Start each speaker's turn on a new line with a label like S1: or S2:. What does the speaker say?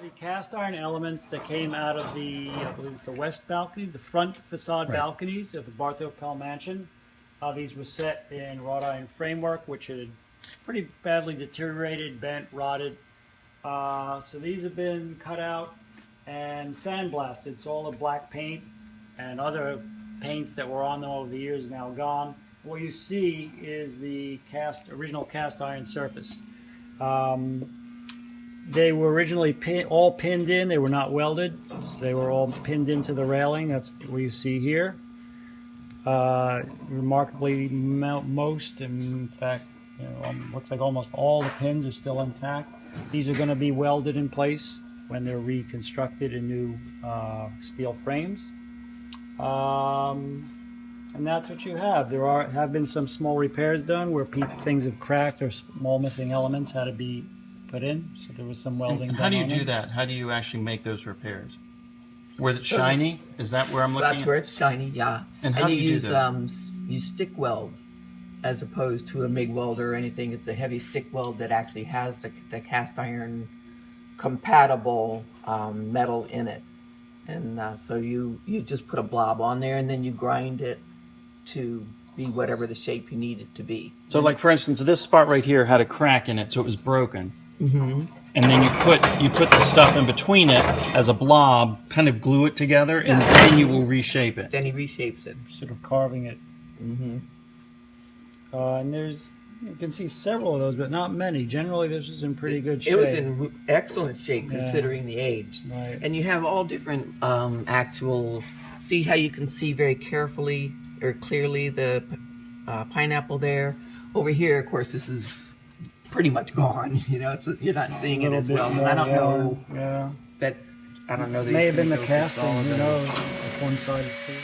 S1: the cast iron elements that came out of the, I believe it's the west balconies, the front facade balconies of the Bartho Pell Mansion. These were set in wrought iron framework, which had pretty badly deteriorated, bent, rotted. So these have been cut out and sandblasted. So all the black paint and other paints that were on them over the years now gone. What you see is the original cast iron surface. They were originally all pinned in. They were not welded. So they were all pinned into the railing. That's what you see here. Remarkably, most, in fact, looks like almost all the pins are still intact. These are going to be welded in place when they're reconstructed in new steel frames. And that's what you have. There have been some small repairs done where things have cracked or small missing elements had to be put in. So there was some welding.
S2: How do you do that? How do you actually make those repairs? Where it's shiny? Is that where I'm looking?
S3: That's where it's shiny, yeah.
S2: And how do you
S3: use
S2: do that?
S3: You stick weld as opposed to a MIG welder or anything. It's a heavy stick weld that actually has the cast iron compatible metal in it. And so you just put a blob on there and then you grind it to be whatever the shape you need it to be.
S2: So like for instance, this spot right here had a crack in it, so it was broken.
S3: Mm-hmm.
S2: And then you put the stuff in between it as a blob, kind of glue it together, and then you will reshape it.
S3: Then he reshapes it.
S1: Sort of carving it.
S3: Mm-hmm.
S1: And you can see several of those, but not many. Generally, this is in pretty good shape.
S3: It was in excellent shape considering the age.
S1: Right.
S3: And you have all different actual, see how you can see very carefully or clearly the pineapple there. Over here, of course, this is pretty much gone. You're not seeing it as well. And I don't know.
S1: Yeah.
S3: I don't know.
S1: May have been the casting. Who knows? If one side is clear.